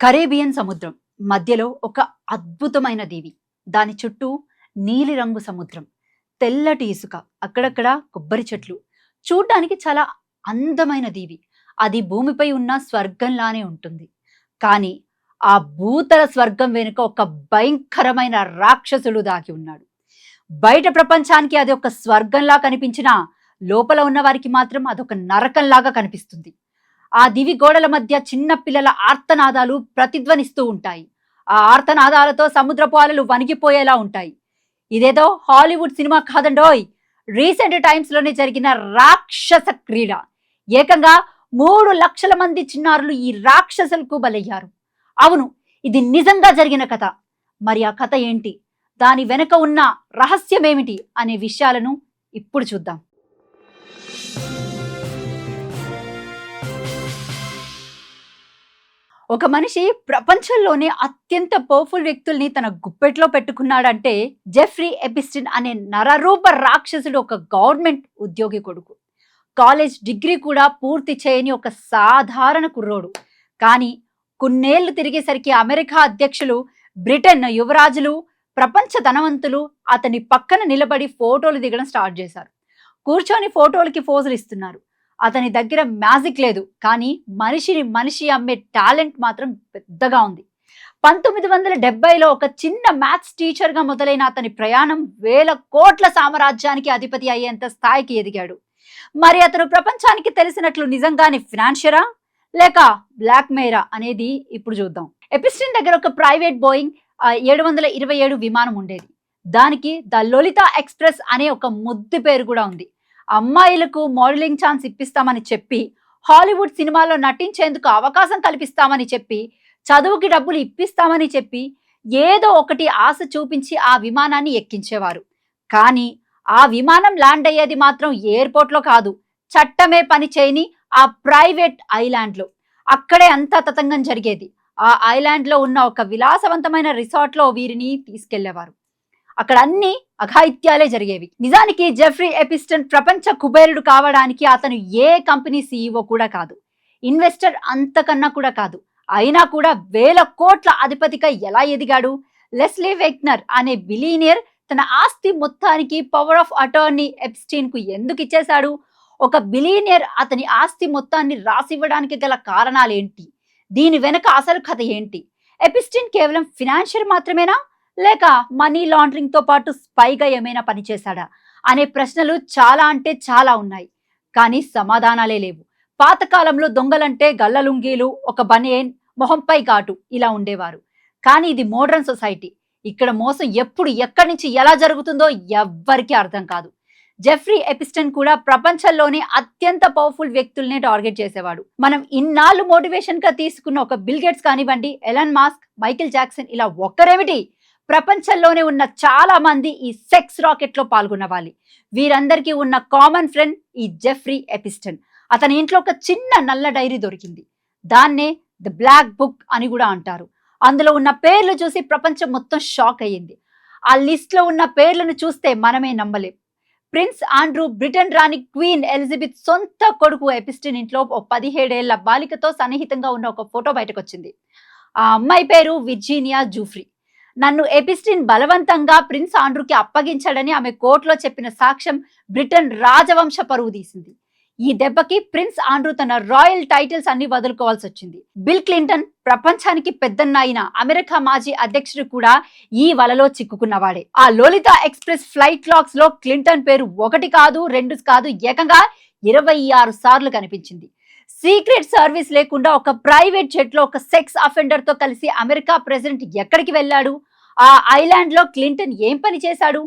Caribbean సముద్రం మధ్యలో ఒక అద్భుతమైన దీవి. దాని చుట్టూ నీలిరంగు సముద్రం, తెల్లటి ఇసుక, అక్కడక్కడ కొబ్బరి చెట్లు. చూడ్డానికి చాలా అందమైన దీవి. అది భూమిపై ఉన్న స్వర్గంలానే ఉంటుంది. కానీ ఆ భూతల స్వర్గం వెనుక ఒక భయంకరమైన రాక్షసుడు దాగి ఉన్నాడు. బయట ప్రపంచానికి అది ఒక స్వర్గంలా కనిపించినా లోపల ఉన్న వారికి మాత్రం అదొక నరకంలాగా కనిపిస్తుంది. ఆ దివి గోడల మధ్య చిన్న పిల్లల ఆర్తనాదాలు ప్రతిధ్వనిస్తూ ఉంటాయి. ఆ ఆర్తనాదాలతో సముద్రపు అలలు వణిగిపోయేలా ఉంటాయి. ఇదేదో హాలీవుడ్ సినిమా కాదండోయ్, రీసెంట్ టైమ్స్ లోనే జరిగిన రాక్షస క్రీడ. ఏకంగా 3 లక్షల మంది చిన్నారులు ఈ రాక్షసులకు బలయ్యారు. అవును, ఇది నిజంగా జరిగిన కథ. మరి ఆ కథ ఏంటి, దాని వెనుక ఉన్న రహస్యమేమిటి అనే విషయాలను ఇప్పుడు చూద్దాం. ఒక మనిషి ప్రపంచంలోనే అత్యంత పవర్ఫుల్ వ్యక్తుల్ని తన గుప్పెట్లో పెట్టుకున్నాడంటే జెఫ్రీ ఎపిస్టిన్ అనే నరరూప రాక్షసుడు ఒక గవర్నమెంట్ ఉద్యోగి కొడుకు. కాలేజ్ డిగ్రీ కూడా పూర్తి చేయని ఒక సాధారణ కుర్రోడు. కానీ కొన్నేళ్లు తిరిగేసరికి అమెరికా అధ్యక్షులు, బ్రిటన్ యువరాజులు, ప్రపంచ ధనవంతులు అతని పక్కన నిలబడి ఫోటోలు దిగడం స్టార్ట్ చేశారు. కూర్చొని ఫోటోలకి పోజులు ఇస్తున్నారు. అతని దగ్గర మ్యాజిక్ లేదు, కానీ మనిషి అమ్మే టాలెంట్ మాత్రం పెద్దగా ఉంది. 1970లో ఒక చిన్న మ్యాథ్స్ టీచర్గా మొదలైన అతని ప్రయాణం వేల కోట్ల సామ్రాజ్యానికి అధిపతి అయ్యేంత స్థాయికి ఎదిగాడు. మరి అతను ప్రపంచానికి తెలిసినట్లు నిజంగానే ఫినాన్షియరా లేక బ్లాక్ మెయిరా అనేది ఇప్పుడు చూద్దాం. ఎపిస్టిన్ దగ్గర ఒక ప్రైవేట్ బోయింగ్ 727 విమానం ఉండేది. దానికి ద లొలితా ఎక్స్ప్రెస్ అనే ఒక ముద్దు పేరు కూడా ఉంది. అమ్మాయిలకు మోడలింగ్ ఛాన్స్ ఇప్పిస్తామని చెప్పి, హాలీవుడ్ సినిమాల్లో నటించేందుకు అవకాశం కల్పిస్తామని చెప్పి, చదువుకి డబ్బులు ఇప్పిస్తామని చెప్పి, ఏదో ఒకటి ఆశ చూపించి ఆ విమానాన్ని ఎక్కించేవారు. కానీ ఆ విమానం ల్యాండ్ అయ్యేది మాత్రం ఎయిర్పోర్ట్లో కాదు, చట్టమే పని చేయని ఆ ప్రైవేట్ ఐలాండ్లో. అక్కడే అంతా తతంగం జరిగేది. ఆ ఐలాండ్లో ఉన్న ఒక విలాసవంతమైన రిసార్ట్లో వీరిని తీసుకెళ్లేవారు. అక్కడ అన్ని అఘాయిత్యాలే జరిగేవి. నిజానికి జెఫ్రీ ఎపిస్టన్ ప్రపంచ కుబేరుడు కావడానికి అతను ఏ కంపెనీ సీఈఓ కూడా కాదు, ఇన్వెస్టర్ అంతకన్నా కూడా కాదు. అయినా కూడా వేల కోట్ల అధిపతిగా ఎలా ఎదిగాడు? లెస్లీ వెగ్నర్ అనే బిలియనియర్ తన ఆస్తి మొత్తానికి పవర్ ఆఫ్ అటార్నీ ఎపిస్టీన్ కు ఎందుకు ఇచ్చేశాడు? ఒక బిలియనియర్ అతని ఆస్తి మొత్తాన్ని రాసివ్వడానికి గల కారణాలేంటి? దీని వెనక అసలు కథ ఏంటి? ఎపిస్టీన్ కేవలం ఫినాన్షియర్ మాత్రమేనా, లేక మనీ లాండరింగ్ తో పాటు స్పైగా ఏమైనా పనిచేశాడా అనే ప్రశ్నలు చాలా అంటే చాలా ఉన్నాయి. కానీ సమాధానాలే లేవు. పాతకాలంలో దొంగలంటే గల్లలుంగీలు, ఒక బనియన్, మొహంపై ఘాటు ఇలా ఉండేవారు. కానీ ఇది మోడర్న్ సొసైటీ. ఇక్కడ మోసం ఎప్పుడు, ఎక్కడి నుంచి, ఎలా జరుగుతుందో ఎవ్వరికీ అర్థం కాదు. జెఫ్రీ ఎపిస్టన్ కూడా ప్రపంచంలోనే అత్యంత పవర్ఫుల్ వ్యక్తుల్ని టార్గెట్ చేసేవాడు. మనం ఇన్నాళ్ళు మోటివేషన్ గా తీసుకున్న ఒక బిల్ గేట్స్ కానివ్వండి, ఎలన్ మాస్క్, మైకిల్ జాక్సన్ ఇలా ఒక్కరేమిటి, ప్రపంచంలోనే ఉన్న చాలా మంది ఈ సెక్స్ రాకెట్ లో పాల్గొన్న వాళ్ళు. వీరందరికీ ఉన్న కామన్ ఫ్రెండ్ ఈ జెఫ్రీ ఎపిస్టన్. అతని ఇంట్లో ఒక చిన్న నల్ల డైరీ దొరికింది. దాన్నే ద బ్లాక్ బుక్ అని కూడా అంటారు. అందులో ఉన్న పేర్లు చూసి ప్రపంచం మొత్తం షాక్ అయ్యింది. ఆ లిస్ట్ లో ఉన్న పేర్లను చూస్తే మనమే నమ్మలేం. ప్రిన్స్ ఆండ్రూ, బ్రిటన్ రాణి క్వీన్ ఎలిజబెత్ సొంత కొడుకు ఎపిస్టన్ ఇంట్లో 17 ఏళ్ల బాలికతో సన్నిహితంగా ఉన్న ఒక ఫోటో బయటకు వచ్చింది. ఆ అమ్మాయి పేరు విర్జీనియా జూఫ్రీ. నన్ను ఎపిస్టిన్ బలవంతంగా ప్రిన్స్ ఆండ్రూకి అప్పగించాడని ఆమె కోర్టులో చెప్పిన సాక్ష్యం బ్రిటన్ రాజవంశ పరువు తీసింది. ఈ దెబ్బకి ప్రిన్స్ ఆండ్రూ తన రాయల్ టైటిల్స్ అన్ని వదులుకోవాల్సి వచ్చింది. బిల్ క్లింటన్, ప్రపంచానికి పెద్దన్న అయిన అమెరికా మాజీ అధ్యక్షుడు కూడా ఈ వలలో చిక్కుకున్నవాడే. ఆ లొలితా ఎక్స్ప్రెస్ ఫ్లైట్ లాగ్స్ లో క్లింటన్ పేరు 1 కాదు 2 కాదు ఏకంగా 26 సార్లు కనిపించింది. సీక్రెట్ సర్వీస్ లేకుండా ఒక ప్రైవేట్ జెట్ లో ఒక సెక్స్ అఫెండర్ తో కలిసి అమెరికా ప్రెసిడెంట్ ఎక్కడికి వెళ్ళాడు? ఆ ఐలాండ్ లో క్లింటన్ ఏం పని చేశాడు?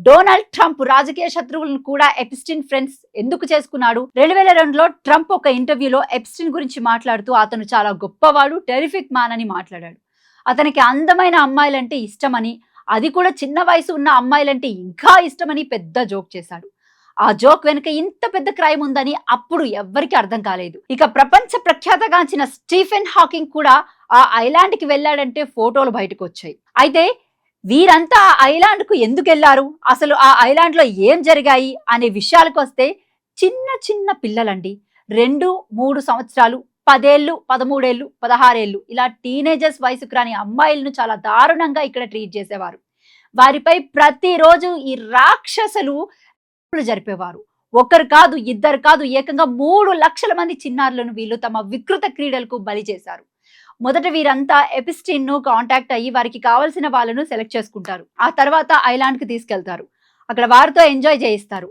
డొనాల్డ్ ట్రంప్ రాజకీయ శత్రువులను కూడా ఎపిస్టిన్ ఫ్రెండ్స్ ఎందుకు చేసుకున్నాడు? 2002లో ట్రంప్ ఒక ఇంటర్వ్యూలో ఎపిస్టిన్ గురించి మాట్లాడుతూ అతను చాలా గొప్పవాడు, టెరిఫిక్ మ్యాన్ అని మాట్లాడాడు. అతనికి అందమైన అమ్మాయిలంటే ఇష్టమని, అది కూడా చిన్న వయసు ఉన్న అమ్మాయిలంటే ఇంకా ఇష్టమని పెద్ద జోక్ చేశాడు. ఆ జోక్ వెనుక ఇంత పెద్ద క్రైమ్ ఉందని అప్పుడు ఎవ్వరికి అర్థం కాలేదు. ఇక ప్రపంచ ప్రఖ్యాతగాంచిన స్టీఫెన్ హాకింగ్ కూడా ఆ ఐలాండ్ కి వెళ్ళాడంటే ఫోటోలు బయటకు వచ్చాయి. అయితే వీరంతా ఆ ఐలాండ్ కు ఎందుకు వెళ్లారు, అసలు ఆ ఐలాండ్ లో ఏం జరిగాయి అనే విషయాలకు వస్తే చిన్న చిన్న పిల్లలండి, 2-3 సంవత్సరాలు, 10 ఏళ్ళు, 13 ఏళ్ళు, 16 ఏళ్ళు ఇలా టీనేజర్స్ వయసుకు రాని అమ్మాయిలను చాలా దారుణంగా ఇక్కడ ట్రీట్ చేసేవారు. వారిపై ప్రతిరోజు ఈ రాక్షసులు జరిపేవారు. ఒకరు కాదు, ఇద్దరు కాదు, ఏకంగా 3 లక్షల మంది చిన్నారులను వీళ్ళు తమ వికృత క్రీడలకు బలి చేశారు. మొదట వీరంతా ఎపిస్టీన్ ను కాంటాక్ట్ అయ్యి వారికి కావాల్సిన వాళ్ళను సెలెక్ట్ చేసుకుంటారు. ఆ తర్వాత ఐలాండ్ కి తీసుకెళ్తారు. అక్కడ వారితో ఎంజాయ్ చేయిస్తారు.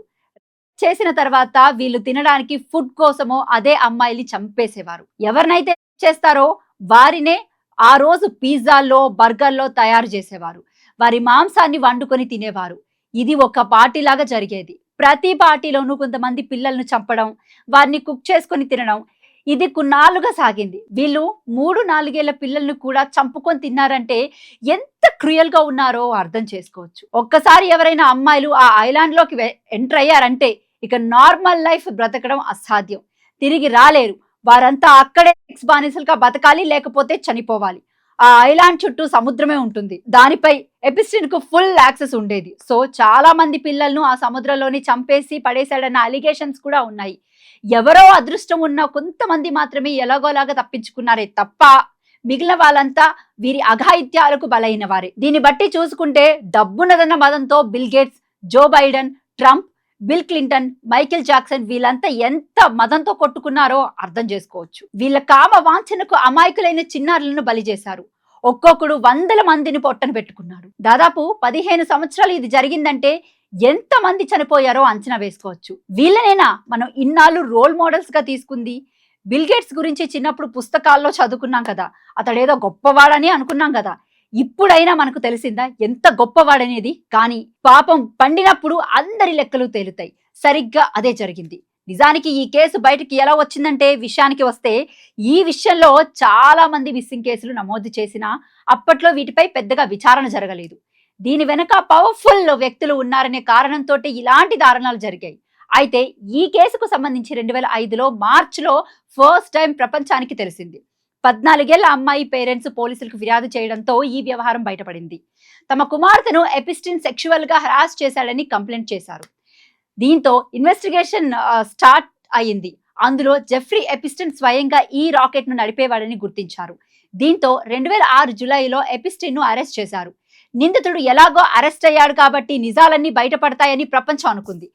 చేసిన తర్వాత వీళ్ళు తినడానికి ఫుడ్ కోసమో అదే అమ్మాయిని చంపేసేవారు. ఎవరినైతే చేస్తారో వారినే ఆ రోజు పిజ్జాల్లో, బర్గర్లో తయారు చేసేవారు. వారి మాంసాన్ని వండుకొని తినేవారు. ఇది ఒక పార్టీ లాగా జరిగేది. ప్రతి పార్టీలోనూ కొంతమంది పిల్లలను చంపడం, వారిని కుక్ చేసుకొని తినడం ఇది కొన్నాళ్ళుగా సాగింది. వీళ్ళు 3-4 ఏళ్ల పిల్లల్ని కూడా చంపుకొని తిన్నారంటే ఎంత క్రూయల్ గా ఉన్నారో అర్థం చేసుకోవచ్చు. ఒక్కసారి ఎవరైనా అమ్మాయిలు ఆ ఐలాండ్ లోకి ఎంటర్ అయ్యారంటే ఇక నార్మల్ లైఫ్ బ్రతకడం అసాధ్యం. తిరిగి రాలేరు. వారంతా అక్కడే సెక్స్ బానిసలుగా బతకాలి, లేకపోతే చనిపోవాలి. ఆ ఐలాండ్ చుట్టూ సముద్రమే ఉంటుంది. దానిపై ఎపిస్టిన్ కు ఫుల్ యాక్సెస్ ఉండేది. సో చాలా మంది పిల్లలను ఆ సముద్రంలోని చంపేసి పడేశాడన్న అలిగేషన్స్ కూడా ఉన్నాయి. ఎవరో అదృష్టం ఉన్న కొంతమంది మాత్రమే ఎలాగోలాగా తప్పించుకున్నారే తప్ప మిగిలిన వాళ్ళంతా వీరి అఘాయిత్యాలకు బలైన వారే. దీన్ని బట్టి చూసుకుంటే డబ్బున్నదన్న మదంతో Bill Gates, Joe Biden, Trump, Bill Clinton, Michael Jackson వీళ్ళంతా ఎంత మదంతో కొట్టుకున్నారో అర్థం చేసుకోవచ్చు. వీళ్ళ కామ వాంఛనకు అమాయకులైన చిన్నారులను బలి చేశారు. ఒక్కొక్కడు 100 మందిని పొట్టన పెట్టుకున్నాడు. దాదాపు 15 సంవత్సరాలు ఇది జరిగిందంటే ఎంత మంది చనిపోయారో అంచనా వేసుకోవచ్చు. వీళ్ళనేనా మనం ఇన్నాళ్ళు రోల్ మోడల్స్ గా తీసుకుంది? బిల్ గేట్స్ గురించి చిన్నప్పుడు పుస్తకాల్లో చదువుకున్నాం కదా, అతడేదో గొప్పవాడని అనుకున్నాం కదా. ఇప్పుడైనా మనకు తెలిసిందా ఎంత గొప్పవాడనేది? కానీ పాపం పండినప్పుడు అందరి లెక్కలు తేలుతాయి. సరిగ్గా అదే జరిగింది. నిజానికి ఈ కేసు బయటకి ఎలా వచ్చిందంటే, విషయానికి వస్తే ఈ విషయంలో చాలా మంది మిస్సింగ్ కేసులు నమోదు చేసినా అప్పట్లో వీటిపై పెద్దగా విచారణ జరగలేదు. దీని వెనక పవర్ఫుల్ వ్యక్తులు ఉన్నారనే కారణంతో ఇలాంటి దారుణాలు జరిగాయి. అయితే ఈ కేసుకు సంబంధించి 2005లో మార్చిలో ఫస్ట్ టైం ప్రపంచానికి తెలిసింది. 14 ఏళ్ల అమ్మాయి పేరెంట్స్ పోలీసులకు ఫిర్యాదు చేయడంతో ఈ వ్యవహారం బయటపడింది. తమ కుమార్తెను ఎపిస్టిన్ సెక్షువల్ గా హరాస్ చేశాడని కంప్లైంట్ చేశారు. దీంతో ఇన్వెస్టిగేషన్ స్టార్ట్ అయింది. అందులో జెఫ్రీ ఎపిస్టిన్ స్వయంగా ఈ రాకెట్ ను నడిపేవాడని గుర్తించారు. దీంతో 2006 జూలైలో ఎపిస్టిన్ ను అరెస్ట్ చేశారు. నిందితుడు ఎలాగో అరెస్ట్ అయ్యాడు కాబట్టి నిజాలన్నీ బయటపడతాయని ప్రపంచం అనుకుంది.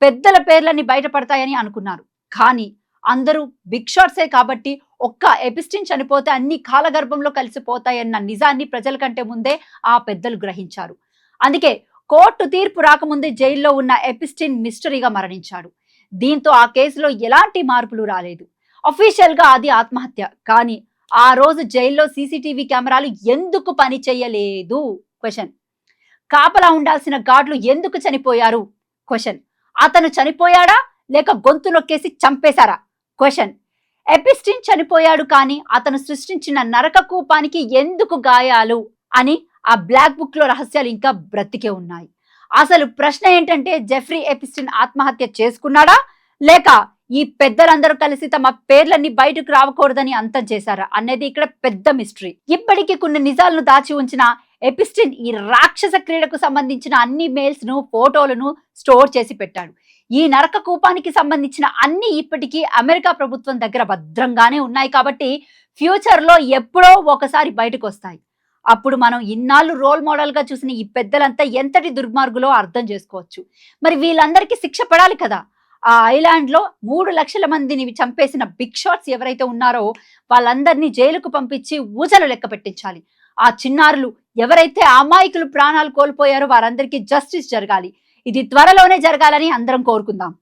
పెద్దల పేర్లన్నీ బయటపడతాయని అనుకున్నారు. కానీ అందరూ బిగ్ షాట్సే కాబట్టి ఒక్క ఎపిస్టిన్ చనిపోతే అన్ని కాలగర్భంలో కలిసిపోతాయన్న నిజాన్ని ప్రజల కంటే ముందే ఆ పెద్దలు గ్రహించారు. అందుకే కోర్టు తీర్పు రాకముందే జైల్లో ఉన్న ఎపిస్టిన్ మిస్టరీగా మరణించాడు. దీంతో ఆ కేసులో ఎలాంటి మార్పులు రాలేదు. అఫీషియల్ గా అది ఆత్మహత్య. కానీ ఆ రోజు జైల్లో సీసీటీవీ కెమెరాలు ఎందుకు పని చేయలేదు? క్వశ్చన్. కాపలా ఉండాల్సిన గార్డులు ఎందుకు చనిపోయారు? క్వశ్చన్. అతను చనిపోయాడా లేక గొంతు నొక్కేసి చంపేశారా? క్వశ్చన్. ఎపిస్టిన్ చనిపోయాడు, కానీ అతను సృష్టించిన నరక కూపానికి ఎందుకు గాయాలు అని ఆ బ్లాక్ బుక్ లో రహస్యాలు ఇంకా బ్రతికే ఉన్నాయి. అసలు ప్రశ్న ఏంటంటే, జెఫ్రీ ఎపిస్టిన్ ఆత్మహత్య చేసుకున్నాడా లేక ఈ పెద్దలందరూ కలిసి తమ పేర్లన్నీ బయటకు రావకూడదని అంతం చేశారా అనేది ఇక్కడ పెద్ద మిస్టరీ. ఇప్పటికీ కొన్ని నిజాలను దాచి ఉంచిన ఎపిస్టిన్ ఈ రాక్షస క్రీడకు సంబంధించిన అన్ని మెయిల్స్ ను, ఫోటోలను స్టోర్ చేసి పెట్టాడు. ఈ నరక కూపానికి సంబంధించిన అన్ని ఇప్పటికీ అమెరికా ప్రభుత్వం దగ్గర భద్రంగానే ఉన్నాయి కాబట్టి ఫ్యూచర్ లో ఎప్పుడో ఒకసారి బయటకు వస్తాయి. అప్పుడు మనం ఇన్నాళ్ళు రోల్ మోడల్ గా చూసిన ఈ పెద్దలంతా ఎంతటి దుర్మార్గులో అర్థం చేసుకోవచ్చు. మరి వీళ్ళందరికీ శిక్ష పడాలి కదా. ఆ ఐలాండ్ లో 3 లక్షల మందిని చంపేసిన బిగ్ షాట్స్ ఎవరైతే ఉన్నారో వాళ్ళందరినీ జైలుకు పంపించి ఊజలు లెక్క పెట్టించాలి. ఆ చిన్నారులు ఎవరైతే అమాయకులు ప్రాణాలు కోల్పోయారో వారందరికీ జస్టిస్ జరగాలి. ఇది త్వరలోనే జరగాలని అందరం కోరుకుందాం.